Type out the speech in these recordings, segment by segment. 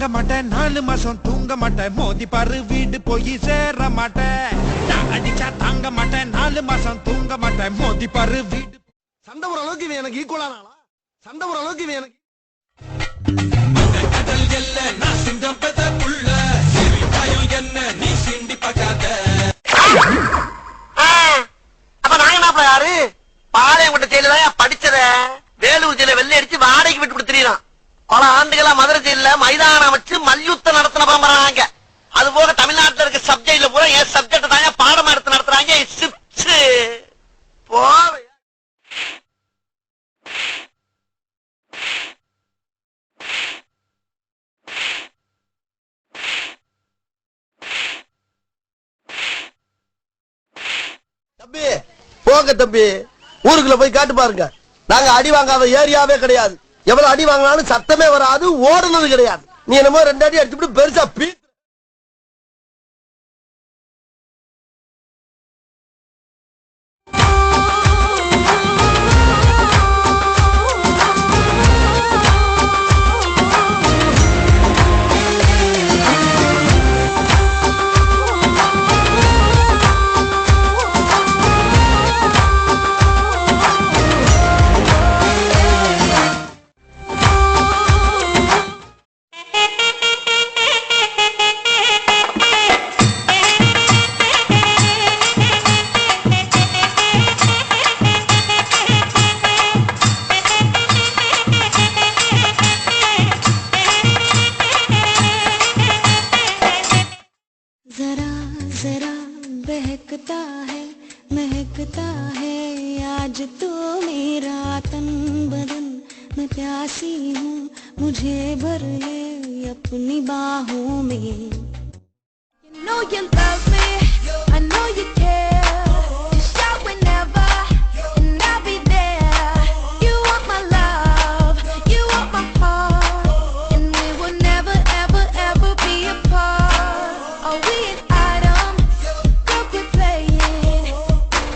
தாங்க மாட்டேன் 4 மாசம் தூங்க மாட்டேன் மோதி பாரு வீடு போய் சேர மாட்டேன் நான் அடிச்சா தாங்க மாட்டேன் 4 மாசம் தூங்க மாட்டேன் மோதி பாரு வீடு சண்டை ஒரு அளவுக்கு இவன் எனக்கு ஈக்குவலான ஆளா சண்டை ஒரு அளவுக்கு இவன் எனக்கு கடல் எல்ல நான் சிங்கம் பெத்த புள்ள சிரிப்பாயும் என்ன நீ சிண்டி பார்க்காத அப்ப நாங்க என்ன யாரு பாளையங்கோட்டை ஜெயில தான் படிச்சத வேலூர் ஜெயில வெள்ளை அடிச்சு வாடகைக்கு விட்டு கொடுத்துறான் பல ஆண்டுகளா மதுரை ஜெயில மைதானம் வச்சு மல்யுத்தம் நடத்தின பரம்பராங்க அது போக தமிழ்நாட்டில் இருக்க சப்ஜெக்ட்ல பூரா என் சப்ஜெக்ட் தான் பாடம் எடுத்து நடத்துறாங்க போவே தம்பி போங்க தம்பி ஊருக்குள்ள போய் காட்டு பாருங்க நாங்க அடி வாங்காத ஏரியாவே கிடையாது எவ்வளவு அடி வாங்கினாலும் சத்தமே வராது ஓடுனது கிடையாது நீ என்னமோ 2 அடி அடிச்சுட்டு பெருசா महकता है आज तो मेरा तन बदन मैं प्यासी हूँ मुझे भर ले अपनी बाहों में You know you love me, I know you care. Just shout whenever and I'll be there. You want my love, you want my heart, and we will never ever ever be apart. Are we an item? Don't quit playing.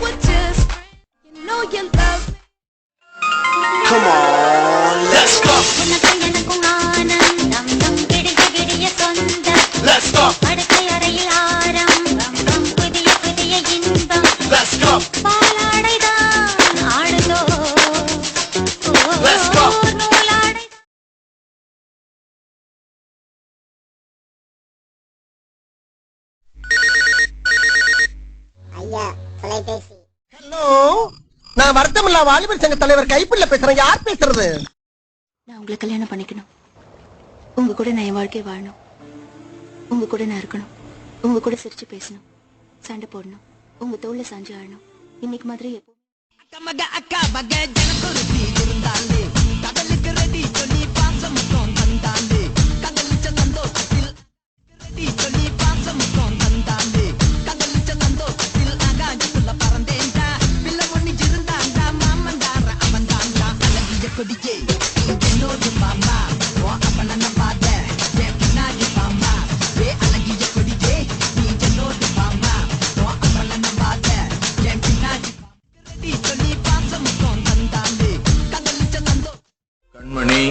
We're just friends. You know you love me. Come on, let's go. Let's go. Let's go. Let's go. Hello நான் வருத்தமில்லா வாலிபர் சங்க தலைவர் கைப்பிள்ள பேசுறேன் யார் பேசுறது நான் உங்களை கல்யாணம் பண்ணிக்கணும் உங்க கூட நான் என் வாழ்க்கையை வாழணும் உங்க கூட நான் இருக்கணும் உங்க கூட சிரிச்சு பேசணும் சண்டை போடணும் உங்க தோல்ல சாஞ்சு ஆடணும் இன்னைக்கு மாதிரி எப்போ அக்கா மக ஜனக்கொரு இருந்தாலே கடலுக்கு ரெடி சொல்லி பாசமுத்தம் தந்தாலே கடலிச்ச சந்தோஷத்தில் ரெடி சொல்லி பாசமுத்தம் தந்தாலே கடலிச்ச சந்தோஷத்தில் ஆகாயத்துள்ள பறந்தேன்டா பிள்ளை ஒன்னிச்சிருந்தாண்டா மாமந்தார அவன்தாண்டா அழகிய கொடியே என்னோடு மாமா ஓ அப்பன பாத்த என் பின்னாடி மாமா ஏ அழகிய கொடியே நீ என்னோடு மாமா ஓ அப்பன பாத்த என் பின்னாடி கண்மணி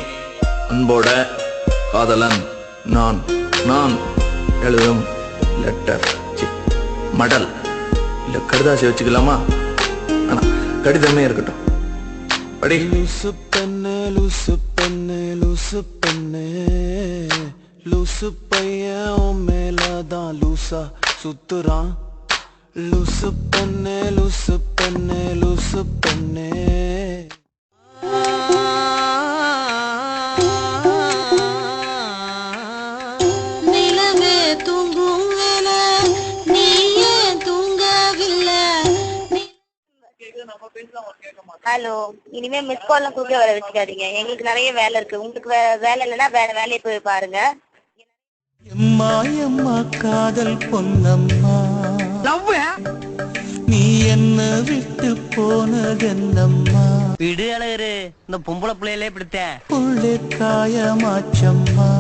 அன்போட காதலன் நான் நான் எழுதும் லெட்டர் மடல் இல்ல கடிதாசி வச்சுக்கலாமா ஆனா கடிதமே இருக்கட்டும் படி லூசு பெண்ணு லூசு பெண்ணு லூசு பெண்ணு லூசு பையன் மேலதான் லூசா சுத்துறான் லூசு பெண்ணு லூசு பெண்ணு லூசு பெண்ணு நிலவே தூங்கும் வேலை நீயே தூங்கவில்லை ஹலோ இனிமே மிஸ் கால் எல்லாம் குறுக்க வர வச்சுக்காதீங்க எங்களுக்கு நிறைய வேலை இருக்கு உங்களுக்கு வேலை இல்லைன்னா வேற வேலையை போய் பாருங்க எம்மா எம்மா காதல் பொன்னம்மா நீ என்ன விட்டு போனதென்னம்மா விடு அழகரு இந்த பொம்பளை பிள்ளையிலே பிடித்தேன் புள்ளே காயமாச்சம்மா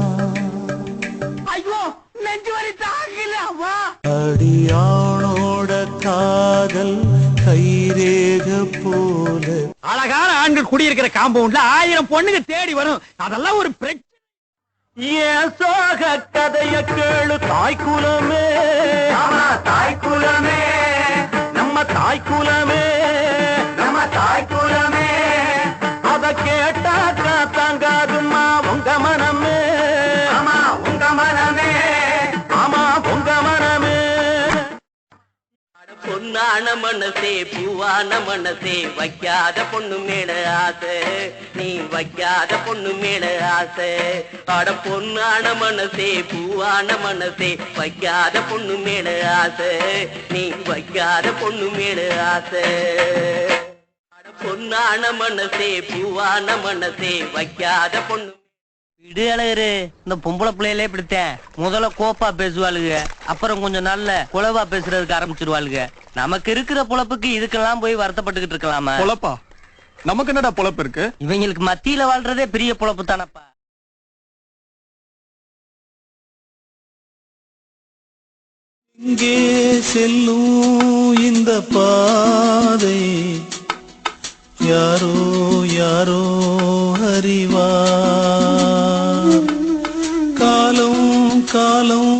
ஐயோ நெஞ்சு வலி தாங்கலாமா அடியானோட காதல் கைரேக போல அழகான ஆண்கள் குடியிருக்கிற காம்பவுண்ட்ல 1000 பொண்ணுங்க தேடி வரும் அதெல்லாம் ஒரு பிரச்சனை ஏன் சோக கதைய கேளு தாய்க்குலமே, தாய்க்குலமே, நம்ம தாய்க்குலமே, நம்ம தாய்க்குலமே, அத கேட்டாக்கா தாங்காதுமா உங்க மனமே, ஆமா உங்க மனமே, ஆமா உங்க மனமே. பொன்னான மனசே பூவான மனசே வைக்காத பொண்ணு மேல ஆசை, நீ வைக்காத பொண்ணு மேல ஆசை. அட பொன்னான மனசே பூவான மனசே வைக்காத பொண்ணு மேல ஆசை, நீ வைக்காத பொண்ணு மேல ஆசை. அட பொன்னான மனசே பூவான மனசே வைக்காத பொண்ணு. விடு அழகரு, இந்த பொம்பளை பிள்ளையிலே இப்படித்தேன். முதல்ல கோப்பா பேசுவாளுங்க, அப்புறம் கொஞ்சம் நல்ல குலவா பேசுறதுக்கு ஆரம்பிச்சிருவாளுங்க. நமக்கு இருக்கிற பொழப்புக்கு இதுக்கெல்லாம் போய் வருத்தப்பட்டுக்கிட்டு இருக்கலாமா? பொழப்பா? நமக்கு என்னடா பொழப்பு இருக்கு? இவங்களுக்கு மத்தியில வாழ்றதே பெரிய பொழப்பு தானப்பா. இங்கே செல்லும் இந்த பாதை யாரோ யாரோ அறிவார். காலம் காலம்